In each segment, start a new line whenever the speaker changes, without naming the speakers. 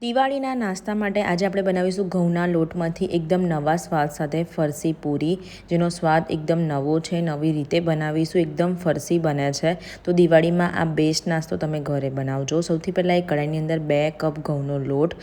દિવાળીના નાસ્તા માટે આજે આપણે બનાવીશું ઘઉંના લોટમાંથી એકદમ નવા સ્વાદ સાથે ફરસી પૂરી, જેનો સ્વાદ એકદમ નવો છે. નવી રીતે બનાવીશું, એકદમ ફરસી બને છે. તો દિવાળીમાં આ બેસ્ટ નાસ્તો તમે ઘરે બનાવજો. સૌથી પહેલાં એક કઢાઈની અંદર 2 કપ ઘઉંનો લોટ,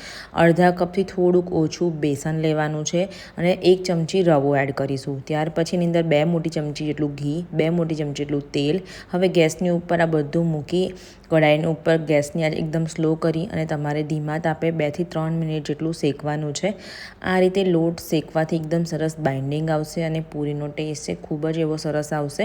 અડધા કપથી થોડુંક ઓછું બેસન લેવાનું છે અને 1 ચમચી રવો એડ કરીશું. ત્યાર પછીની અંદર 2 મોટી ચમચી જેટલું ઘી, 2 મોટી ચમચી જેટલું તેલ. હવે ગેસની ઉપર આ બધું મૂકી કઢાઈની ઉપર ગેસની આંચ એકદમ સ્લો કરી અને તમારે ધીમા તાપે 2 થી 3 મિનિટ જેટલું શેકવાનું છે. આ રીતે લોટ શેકવાથી એકદમ સરસ બાઇન્ડિંગ આવશે અને પૂરીનો ટેસ્ટ છે ખૂબ જ એવો સરસ આવશે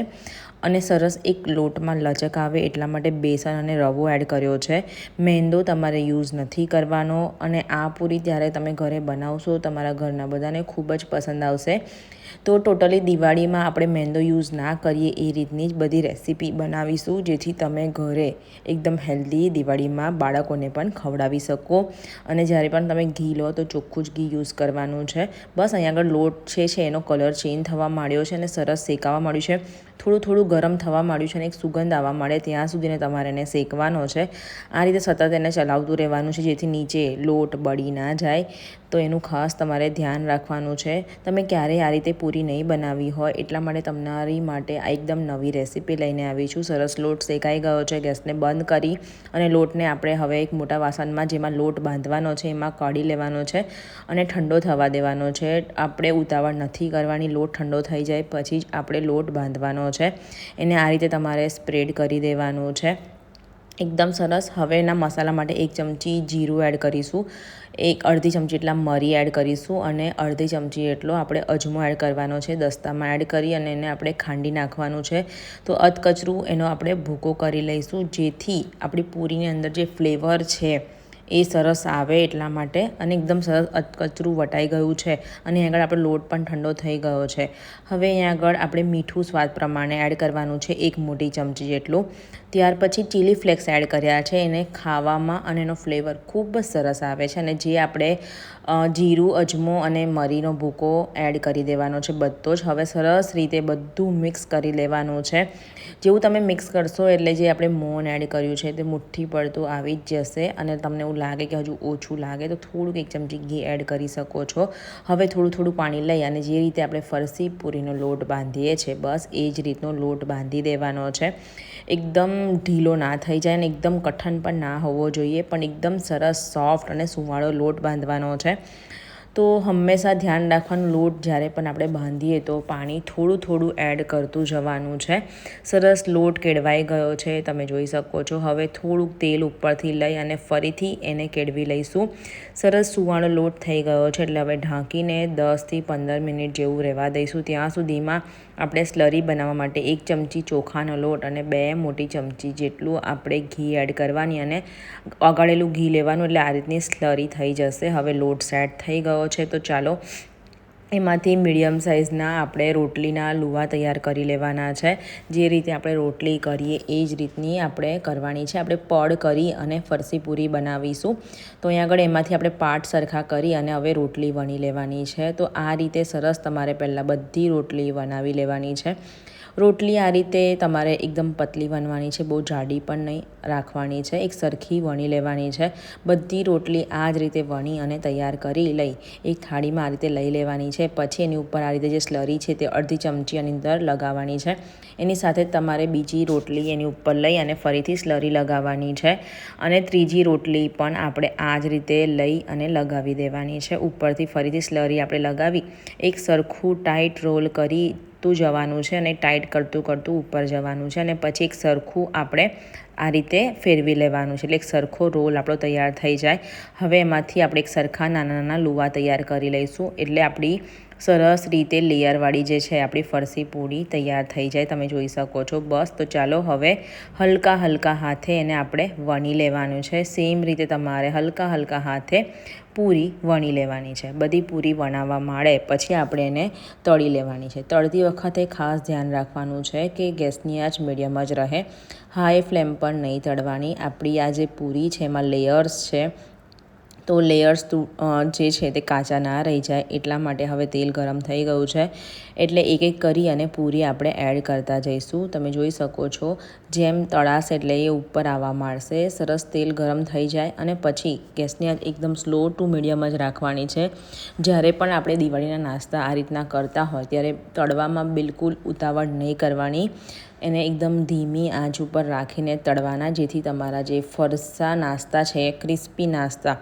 અને સરસ એક લોટમાં લચક આવે એટલા માટે બેસન અને રવો એડ કર્યો છે. મેંદો તમારે યુઝ નથી કરવાનો અને આ પૂરી ત્યારે તમે ઘરે બનાવશો તમારા ઘરના બધાને ખૂબ જ પસંદ આવશે. તો ટોટલી દિવાળીમાં આપણે મેંદો યુઝ ના કરીએ એ રીતની જ બધી રેસીપી બનાવીશું, જેથી તમે ઘરે એકદમ હેલ્ધી દિવાળીમાં બાળકોને પણ ખવડાવી શકો. અને જ્યારે પણ તમે ઘી લો તો ચોખ્ખું જ ઘી યુઝ કરવાનું છે. બસ અહીંયા આગળ લોટ છે એનો કલર ચેન્જ થવા માંડ્યો છે અને સરસ શેકાવા માંડ્યું છે. થોડું ગરમ થવા માંડ્યું છે અને એક સુગંધ આવવા માંડે ત્યાં સુધીને તમારે એને શેકવાનો છે. આ રીતે સતત એને ચલાવતું રહેવાનું છે જેથી નીચે લોટ બળી ના જાય. તો એનું ખાસ તમારે ધ્યાન રાખવાનું છે. તમે ક્યારેય આ રીતે પૂરી નહીં બનાવી હોય એટલા માટે તમારી માટે આ એકદમ નવી રેસીપી લઈને આવી છું. સરસ લોટ શેકાઈ ગયો છે. ગેસને બંધ કરી અને લોટને આપણે હવે એક મોટા વાસણમાં જેમાં લોટ બાંધવાનો છે એમાં કાઢી લેવાનો છે અને ઠંડો થવા દેવાનો છે. આપણે ઉતાવળ નથી કરવાની. લોટ ઠંડો થઈ જાય પછી જ આપણે લોટ બાંધવાનો છે. એને આ રીતે તમારે સ્પ્રેડ કરી દેવાનું છે એકદમ સરસ. હવે એના મસાલા માટે 1 ચમચી જીરું એડ કરીશું, અડધી ચમચી એટલા મરી એડ કરીશું અને અડધી ચમચી એટલો આપણે અજમો એડ કરવાનો છે. દસ્તામાં એડ કરી અને એને આપણે ખાંડી નાખવાનું છે. તો અધકચરું એનો આપણે ભૂકો કરી લઈશું જેથી આપણી પૂરીની અંદર જે ફ્લેવર છે એ સરસ આવે એટલા માટે. અને એકદમ સરસ અધકચરું વટાઈ ગયું છે અને આગળ આપણો લોટ પણ ઠંડો થઈ ગયો છે. હવે અહીંયા આગળ આપણે મીઠું સ્વાદ પ્રમાણે એડ કરવાનું છે 1 મોટી ચમચી જેટલું. ત્યાર પછી ચીલી ફ્લેક્સ એડ કર્યા છે. એને ખાવામાં અને એનો ફ્લેવર ખૂબ જ સરસ આવે છે. અને જે આપણે જીરું, અજમો અને મરીનો ભૂકો એડ કરી દેવાનો છે બધો જ. હવે સરસ રીતે બધું મિક્સ કરી લેવાનું છે. જેવું તમે મિક્સ કરશો એટલે જે આપણે મોણ એડ કર્યું છે તે મુઠ્ઠી પડતું આવી જ જશે અને તમને એવું લાગે કે હજુ ઓછું લાગે તો થોડુંક 1 ચમચી ઘી એડ કરી શકો છો. હવે થોડું પાણી લઈ અને જે રીતે આપણે ફરસી પૂરીનો લોટ બાંધીએ છીએ બસ એ જ રીતનો લોટ બાંધી દેવાનો છે. એકદમ ઢીલો ના થઈ જાય અને એકદમ કઠણ પણ ના હોવો જોઈએ, પણ એકદમ સરસ સોફ્ટ અને સુવાળો લોટ બાંધવાનો છે. તો હંમેશા ધ્યાન રાખવાનું, લોટ જ્યારે પણ આપણે બાંધીએ તો પાણી થોડું એડ કરતું જવાનું છે. સરસ લોટ કેળવાઈ ગયો છે તમે જોઈ શકો છો. હવે થોડુંક તેલ ઉપરથી લઈ અને ફરીથી એને કેળવી લઈશું. સરસ સુવાળો લોટ થઈ ગયો છે એટલે હવે ઢાંકીને 10 થી 15 મિનિટ જેવું રહેવા દઈશું. ત્યાં સુધીમાં આપણે સ્લરી બનાવવા માટે 1 ચમચી ચોખાનો લોટ અને 2 મોટી ચમચી જેટલું આપણે ઘી એડ કરવાની અને ઓગાળેલું ઘી લેવાનું એટલે આ રીતની સ્લરી થઈ જશે. હવે લોટ સેટ થઈ ગયો છે તો ચાલો એમાંથી મીડિયમ સાઇઝના આપણે રોટલીના લુવા તૈયાર કરી લેવાના છે. જે રીતે આપણે રોટલી કરીએ એ જ રીતની આપણે કરવાની છે. આપણે પડ કરી અને ફરસી પૂરી બનાવીશું. તો અહીંયા આગળ એમાંથી આપણે પાર્ટ સરખા કરી અને હવે રોટલી વણી લેવાની છે. તો આ રીતે સરસ તમારે પહેલાં બધી રોટલી બનાવી લેવાની છે. રોટલી આ રીતે તમારે એકદમ પતલી વણવાની છે, બહુ જાડી પણ નહીં રાખવાની છે. એક સરખી વણી લેવાની છે. બધી રોટલી આ જ રીતે વણી અને તૈયાર કરી લઈ એક થાળીમાં આ રીતે લઈ લેવાની છે. પછી એની ઉપર આ રીતે જે સ્લરી છે તે અડધી ચમચી એની અંદર લગાવવાની છે. એની સાથે તમારે બીજી રોટલી એની ઉપર લઈ અને ફરીથી સ્લરી લગાવવાની છે અને ત્રીજી રોટલી પણ આપણે આ જ રીતે લઈ અને લગાવી દેવાની છે. ઉપરથી ફરીથી સ્લરી આપણે લગાવી એક સરખું ટાઈટ રોલ કરી જવાનું છે અને ટાઈટ કરતું ઉપર જવાનું છે અને પછી એક સરખું આપણે આ રીતે ફેરવી લેવાનું છે એટલે એક સરખો રોલ આપણો તૈયાર થઈ જાય. હવે એમાંથી આપણે એક સરખા નાના લુવા તૈયાર કરી લઈશું એટલે આપણી સરસ રીતે લેયરવાળી જે છે આપણી ફરસી પૂરી તૈયાર થઈ જાય. તમે જોઈ શકો છો. બસ તો ચાલો હવે હલકા હાથે એને આપણે વણી લેવાનું છે. સેમ રીતે તમારે હલકા હાથે પૂરી વણી લેવાની છે. બધી પૂરી વણાવવા માંડે પછી આપણે એને તળી લેવાની છે. તળતી વખતે ખાસ ધ્યાન રાખવાનું છે કે ગેસની આંચ મીડિયમ જ રહે, હાઈ ફ્લેમ પર નહીં તળવાની. આપણી આ જે પૂરી છે એમાં લેયર્સ છે તો લેયર્સ જે છે તે કાચા ના રહી જાય એટલા માટે હવે તેલ ગરમ થઈ ગયું છે એટલે એક એક કરી અને પૂરી આપણે એડ કરતા જઈશું. તમે જોઈ શકો છો જેમ તળાશે એટલે એ ઉપર આવવા માંડશે. સરસ તેલ ગરમ થઈ જાય અને પછી ગેસની આંચ એકદમ સ્લો ટુ મીડિયમ જ રાખવાની છે. જ્યારે પણ આપણે દિવાળીના નાસ્તા આ રીતના કરતા હોય ત્યારે તળવામાં બિલકુલ ઉતાવળ નહીં કરવાની. એને એકદમ ધીમી આંચ ઉપર રાખીને તળવાના, જેથી તમારા જે ફરસા નાસ્તા છે ક્રિસ્પી નાસ્તા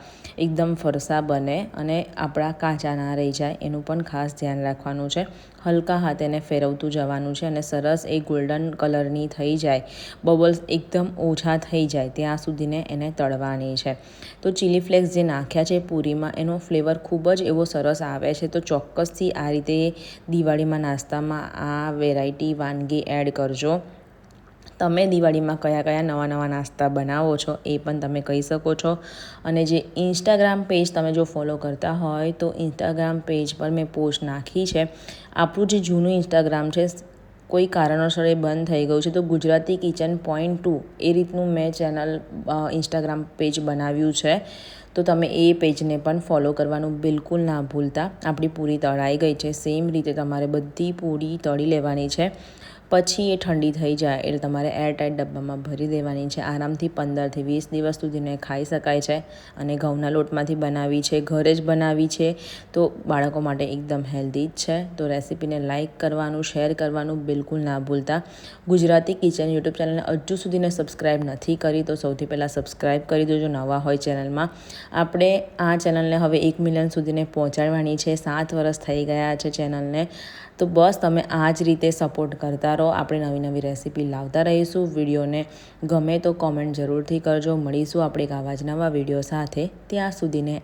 એકદમ ફરસા બને અને આપણા કાચા ના રહી જાય એનું પણ ખાસ ધ્યાન રાખવાનું છે. હલકા હાથે એને ફેરવતું જવાનું છે અને સરસ એ ગોલ્ડન કલરની થઈ જાય, બબલ્સ એકદમ ઓછા થઈ જાય ત્યાં સુધીને એને તળવાની છે. તો ચીલી ફ્લેક્સ જે નાખ્યા છે પૂરીમાં એનો ફ્લેવર ખૂબ જ એવો સરસ આવે છે. તો ચોક્કસથી આ રીતે દિવાળીમાં નાસ્તામાં આ વેરાયટી વાનગી એડ કરજો. તમે દિવાળીમાં કયા કયા નવા નવા નાસ્તા બનાવો છો એ પણ તમે કહી શકો છો. અને જે ઇન્સ્ટાગ્રામ પેજ તમે જો ફોલો કરતા હોય તો ઇન્સ્ટાગ્રામ પેજ પર મેં પોસ્ટ નાખી છે. આપણું જે જૂનું ઇન્સ્ટાગ્રામ છે કોઈ કારણોસર એ બંધ થઈ ગયું છે, તો ગુજરાતી કિચન .2 એ રીતનું મેં ચેનલ ઇન્સ્ટાગ્રામ પેજ બનાવ્યું છે. તો તમે એ પેજને પણ ફોલો કરવાનું બિલકુલ ના ભૂલતા. આપણી પૂરી તળાઈ ગઈ છે. સેમ રીતે તમારે બધી પૂરી તળી લેવાની છે. પછી એ ઠંડી થઈ જાય એટલે તમારે એરટાઇટ ડબ્બામાં ભરી દેવાની છે. આરામથી 15થી 20 દિવસ સુધીને ખાઈ શકાય છે. અને ઘઉંના લોટમાંથી બનાવી છે, ઘરે જ બનાવી છે, તો બાળકો માટે એકદમ હેલ્ધી જ છે. તો રેસીપીને લાઇક કરવાનું, શેર કરવાનું બિલકુલ ના ભૂલતા. ગુજરાતી કિચન યુટ્યુબ ચેનલને હજુ સુધીને સબસ્ક્રાઈબ નથી કરી તો સૌથી પહેલાં સબસ્ક્રાઈબ કરી દેજો નવા હોય ચેનલમાં. આપણે આ ચેનલને હવે 1 મિલિયન સુધીને પહોંચાડવાની છે. 7 વર્ષ થઈ ગયા છે ચેનલને. તો બસ તમે આ જ રીતે સપોર્ટ કરતા રહો. આપણે નવી નવી રેસીપી લાવતા રહીશું. વિડીયોને ગમે તો કોમેન્ટ જરૂરથી કરજો. મળીશું આપણે એક આવા જ નવા વિડીયો સાથે. ત્યાં સુધીને